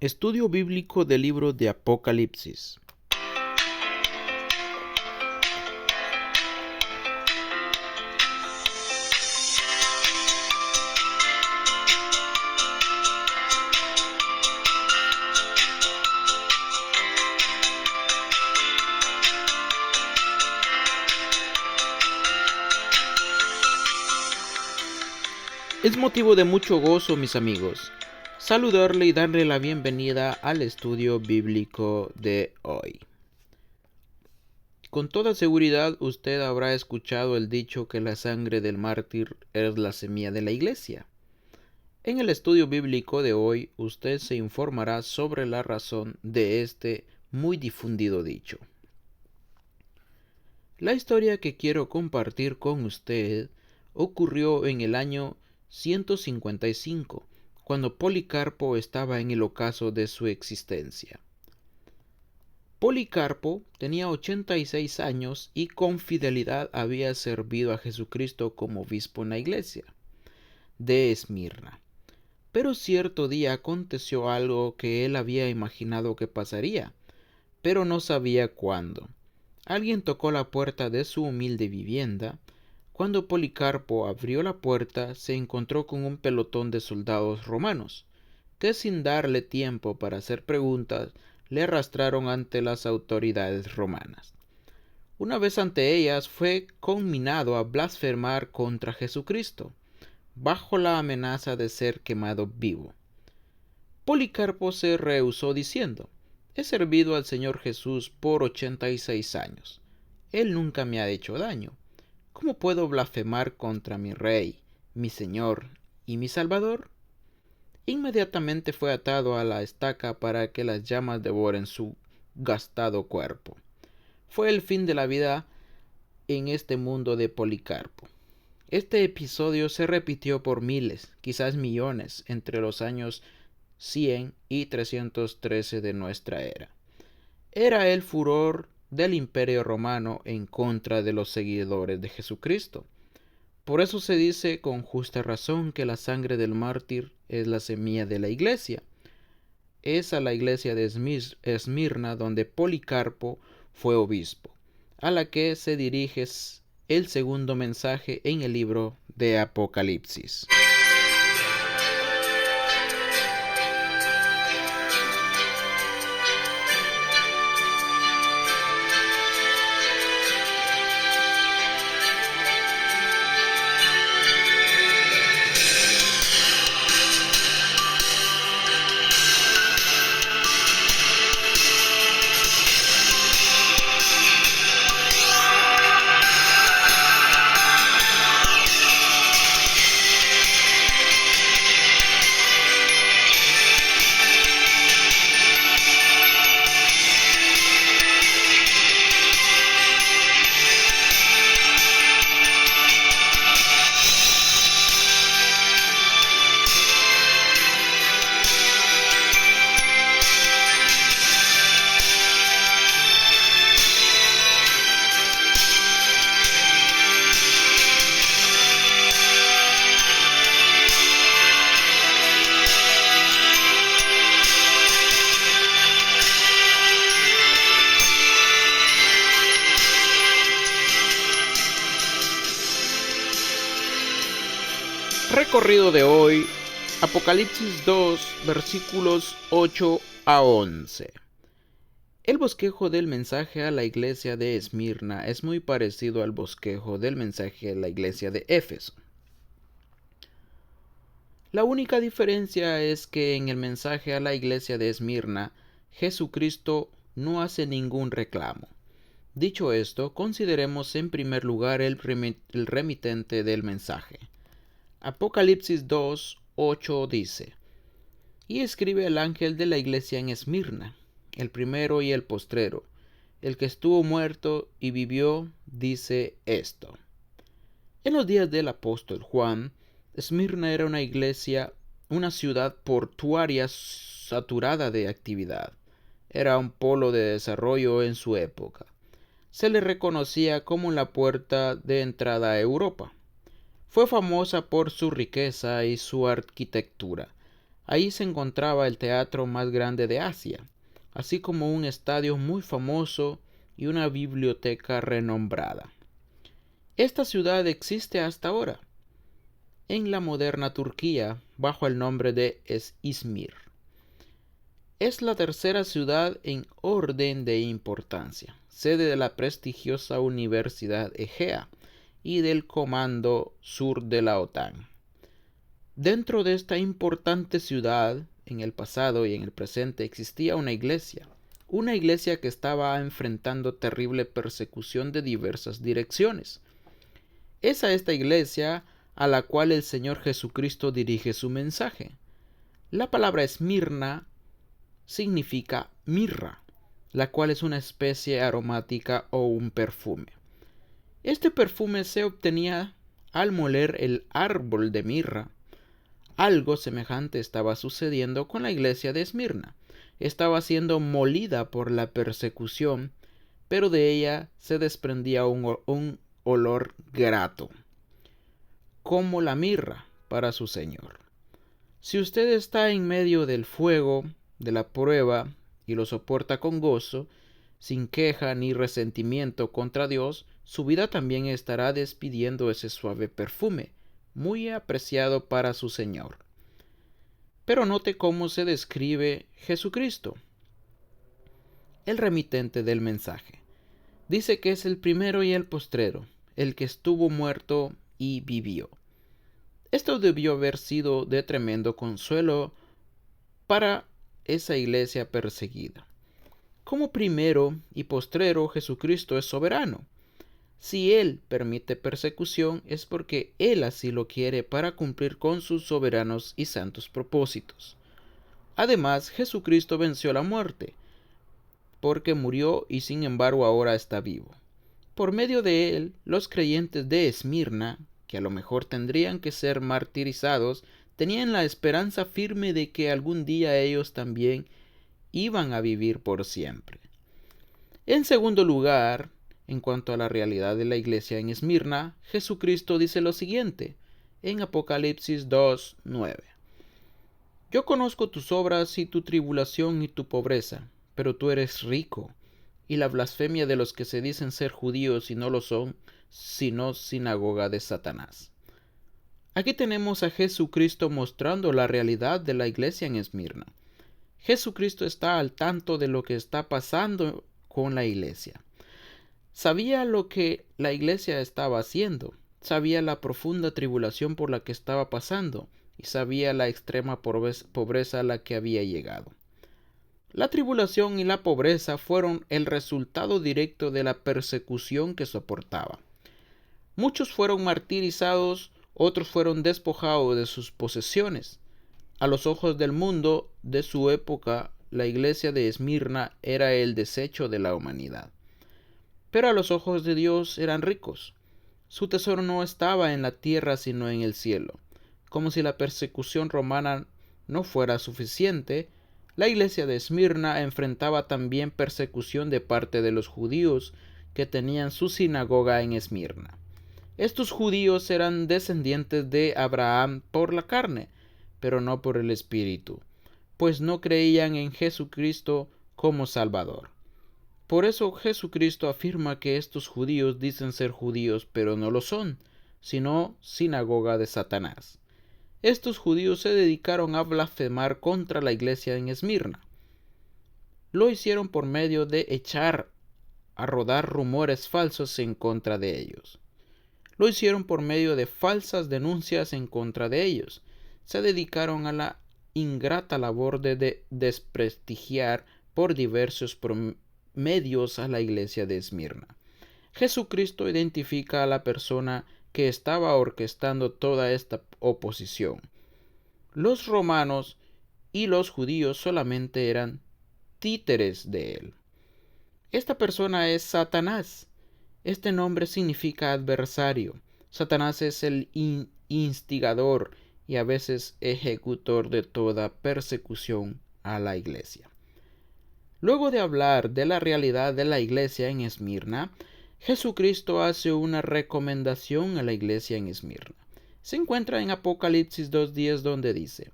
Estudio bíblico del libro de Apocalipsis. Es motivo de mucho gozo, mis amigos, saludarle y darle la bienvenida al estudio bíblico de hoy. Con toda seguridad usted habrá escuchado el dicho que la sangre del mártir es la semilla de la iglesia. En el estudio bíblico de hoy usted se informará sobre la razón de este muy difundido dicho. La historia que quiero compartir con usted ocurrió en el año 155, cuando Policarpo estaba en el ocaso de su existencia. Policarpo tenía 86 años y con fidelidad había servido a Jesucristo como obispo en la iglesia de Esmirna. Pero cierto día aconteció algo que él había imaginado que pasaría, pero no sabía cuándo. Alguien tocó la puerta de su humilde vivienda. Cuando Policarpo abrió la puerta, se encontró con un pelotón de soldados romanos, que sin darle tiempo para hacer preguntas, le arrastraron ante las autoridades romanas. Una vez ante ellas, fue conminado a blasfemar contra Jesucristo, bajo la amenaza de ser quemado vivo. Policarpo se rehusó diciendo: «He servido al Señor Jesús por 86 años. Él nunca me ha hecho daño. ¿Cómo puedo blasfemar contra mi Rey, mi Señor y mi Salvador?». Inmediatamente fue atado a la estaca para que las llamas devoren su gastado cuerpo. Fue el fin de la vida en este mundo de Policarpo. Este episodio se repitió por miles, quizás millones, entre los años 100 y 313 de nuestra era. Era el furor del Imperio Romano en contra de los seguidores de Jesucristo. Por eso se dice con justa razón que la sangre del mártir es la semilla de la iglesia. Es a la iglesia de Esmirna donde Policarpo fue obispo, a la que se dirige el segundo mensaje en el libro de Apocalipsis. Recorrido de hoy, Apocalipsis 2, versículos 8 a 11. El bosquejo del mensaje a la iglesia de Esmirna es muy parecido al bosquejo del mensaje a la iglesia de Éfeso. La única diferencia es que en el mensaje a la iglesia de Esmirna, Jesucristo no hace ningún reclamo. Dicho esto, consideremos en primer lugar el remitente del mensaje. Apocalipsis 2, 8 dice: «Y escribe al ángel de la iglesia en Esmirna, el primero y el postrero, el que estuvo muerto y vivió, dice esto». En los días del apóstol Juan, Esmirna era una iglesia, una ciudad portuaria saturada de actividad. Era un polo de desarrollo en su época. Se le reconocía como la puerta de entrada a Europa. Fue famosa por su riqueza y su arquitectura. Ahí se encontraba el teatro más grande de Asia, así como un estadio muy famoso y una biblioteca renombrada. Esta ciudad existe hasta ahora, en la moderna Turquía, bajo el nombre de Izmir. Es la tercera ciudad en orden de importancia, sede de la prestigiosa Universidad Egea y del Comando Sur de la OTAN. Dentro de esta importante ciudad, en el pasado y en el presente, existía una iglesia que estaba enfrentando terrible persecución de diversas direcciones. Es a esta iglesia a la cual el Señor Jesucristo dirige su mensaje. La palabra Esmirna significa mirra, la cual es una especie aromática o un perfume. Este perfume se obtenía al moler el árbol de mirra. Algo semejante estaba sucediendo con la iglesia de Esmirna. Estaba siendo molida por la persecución, pero de ella se desprendía un olor grato, como la mirra para su Señor. Si usted está en medio del fuego, de la prueba, y lo soporta con gozo, sin queja ni resentimiento contra Dios, su vida también estará despidiendo ese suave perfume, muy apreciado para su Señor. Pero note cómo se describe Jesucristo, el remitente del mensaje. Dice que es el primero y el postrero, el que estuvo muerto y vivió. Esto debió haber sido de tremendo consuelo para esa iglesia perseguida. Como primero y postrero, Jesucristo es soberano. Si Él permite persecución es porque Él así lo quiere para cumplir con sus soberanos y santos propósitos. Además, Jesucristo venció la muerte, porque murió y sin embargo ahora está vivo. Por medio de Él, los creyentes de Esmirna, que a lo mejor tendrían que ser martirizados, tenían la esperanza firme de que algún día ellos también iban a vivir por siempre. En segundo lugar, en cuanto a la realidad de la iglesia en Esmirna, Jesucristo dice lo siguiente en Apocalipsis 2:9. Yo conozco tus obras y tu tribulación y tu pobreza, pero tú eres rico, y la blasfemia de los que se dicen ser judíos y no lo son, sino sinagoga de Satanás. Aquí tenemos a Jesucristo mostrando la realidad de la iglesia en Esmirna. Jesucristo está al tanto de lo que está pasando con la iglesia. Sabía lo que la iglesia estaba haciendo, sabía la profunda tribulación por la que estaba pasando y sabía la extrema pobreza a la que había llegado. La tribulación y la pobreza fueron el resultado directo de la persecución que soportaba. Muchos fueron martirizados, otros fueron despojados de sus posesiones. A los ojos del mundo de su época, la iglesia de Esmirna era el desecho de la humanidad. Pero a los ojos de Dios eran ricos. Su tesoro no estaba en la tierra sino en el cielo. Como si la persecución romana no fuera suficiente, la iglesia de Esmirna enfrentaba también persecución de parte de los judíos que tenían su sinagoga en Esmirna. Estos judíos eran descendientes de Abraham por la carne, pero no por el Espíritu, pues no creían en Jesucristo como Salvador. Por eso Jesucristo afirma que estos judíos dicen ser judíos, pero no lo son, sino sinagoga de Satanás. Estos judíos se dedicaron a blasfemar contra la iglesia en Esmirna. Lo hicieron por medio de echar a rodar rumores falsos en contra de ellos. Lo hicieron por medio de falsas denuncias en contra de ellos. Se dedicaron a la ingrata labor de desprestigiar por diversos medios a la iglesia de Esmirna. Jesucristo identifica a la persona que estaba orquestando toda esta oposición. Los romanos y los judíos solamente eran títeres de él. Esta persona es Satanás. Este nombre significa adversario. Satanás es el instigador y a veces ejecutor de toda persecución a la iglesia. Luego de hablar de la realidad de la iglesia en Esmirna, Jesucristo hace una recomendación a la iglesia en Esmirna. Se encuentra en Apocalipsis 2:10 donde dice: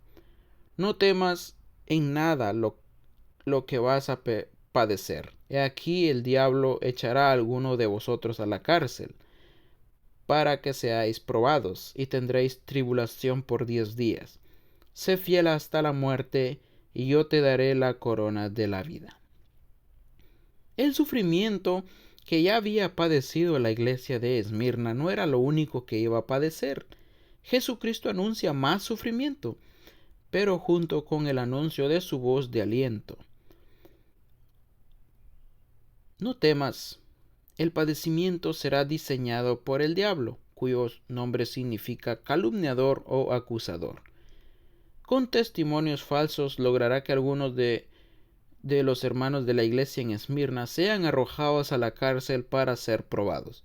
No temas en nada lo que vas a padecer. He aquí el diablo echará a alguno de vosotros a la cárcel, para que seáis probados, y tendréis tribulación por 10 días. Sé fiel hasta la muerte, y yo te daré la corona de la vida. El sufrimiento que ya había padecido la iglesia de Esmirna no era lo único que iba a padecer. Jesucristo anuncia más sufrimiento, pero junto con el anuncio de su voz de aliento. No temas, el padecimiento será diseñado por el diablo, cuyo nombre significa calumniador o acusador. Con testimonios falsos logrará que algunos de los hermanos de la iglesia en Esmirna sean arrojados a la cárcel para ser probados.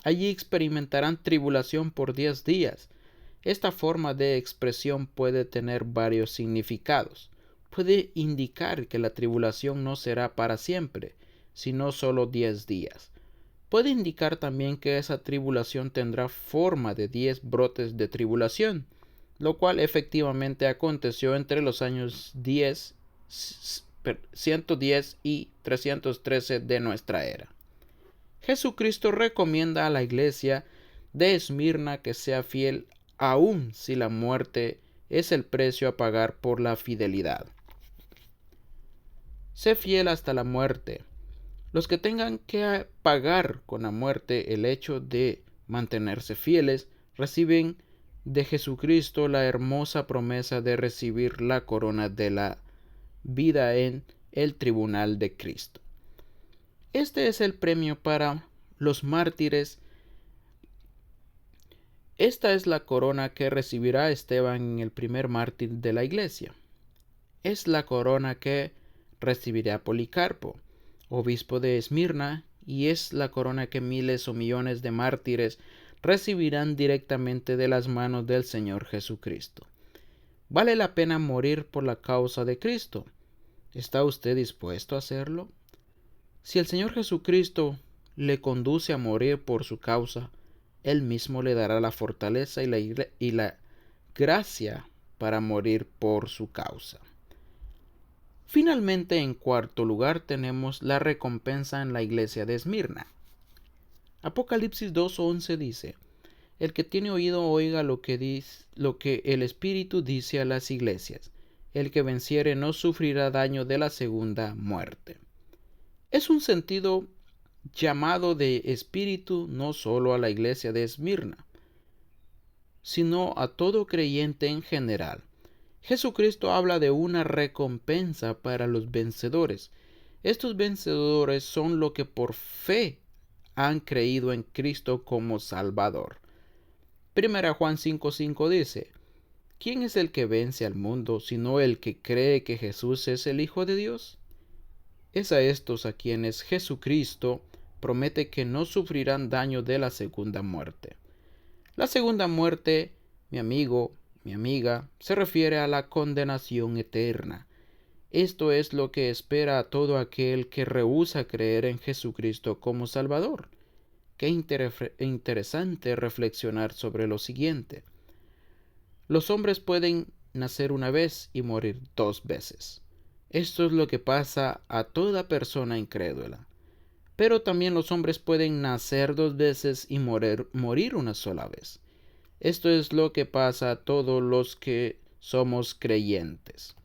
Allí experimentarán tribulación por 10 días. Esta forma de expresión puede tener varios significados. Puede indicar que la tribulación no será para siempre, sino solo 10 días. Puede indicar también que esa tribulación tendrá forma de 10 brotes de tribulación, lo cual efectivamente aconteció entre los años 110 y 313 de nuestra era. Jesucristo recomienda a la iglesia de Esmirna que sea fiel aun si la muerte es el precio a pagar por la fidelidad. Sé fiel hasta la muerte. Los que tengan que pagar con la muerte el hecho de mantenerse fieles reciben de Jesucristo la hermosa promesa de recibir la corona de la vida en el tribunal de Cristo. Este es el premio para los mártires. Esta es la corona que recibirá Esteban en el primer mártir de la iglesia. Es la corona que recibirá Policarpo, obispo de Esmirna, y es la corona que miles o millones de mártires recibirán directamente de las manos del Señor Jesucristo. ¿Vale la pena morir por la causa de Cristo? ¿Está usted dispuesto a hacerlo? Si el Señor Jesucristo le conduce a morir por su causa, Él mismo le dará la fortaleza y la gracia para morir por su causa. Finalmente, en cuarto lugar, tenemos la recompensa en la iglesia de Esmirna. Apocalipsis 2:11 dice: El que tiene oído oiga lo que el Espíritu dice a las iglesias. El que venciere no sufrirá daño de la segunda muerte. Es un sentido llamado de espíritu no solo a la iglesia de Esmirna, sino a todo creyente en general. Jesucristo habla de una recompensa para los vencedores. Estos vencedores son los que por fe han creído en Cristo como Salvador. 1 Juan 5:5 dice: ¿Quién es el que vence al mundo sino el que cree que Jesús es el Hijo de Dios? Es a estos a quienes Jesucristo promete que no sufrirán daño de la segunda muerte. La segunda muerte, mi amigo, mi amiga, se refiere a la condenación eterna. Esto es lo que espera a todo aquel que rehúsa creer en Jesucristo como Salvador. Qué interesante reflexionar sobre lo siguiente. Los hombres pueden nacer una vez y morir 2 veces. Esto es lo que pasa a toda persona incrédula. Pero también los hombres pueden nacer 2 veces y morir una sola vez. Esto es lo que pasa a todos los que somos creyentes.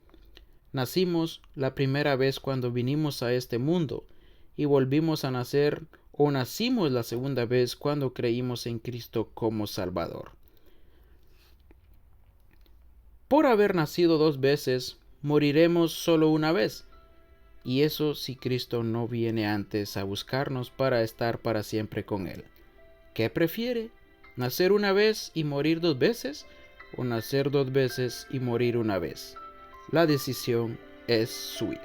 Nacimos la primera vez cuando vinimos a este mundo y volvimos a nacer, o nacimos la segunda vez cuando creímos en Cristo como Salvador. Por haber nacido 2 veces, moriremos solo una vez. Y eso si Cristo no viene antes a buscarnos para estar para siempre con Él. ¿Qué prefiere? ¿Nacer una vez y morir 2 veces? ¿O nacer 2 veces y morir una vez? La decisión es suya.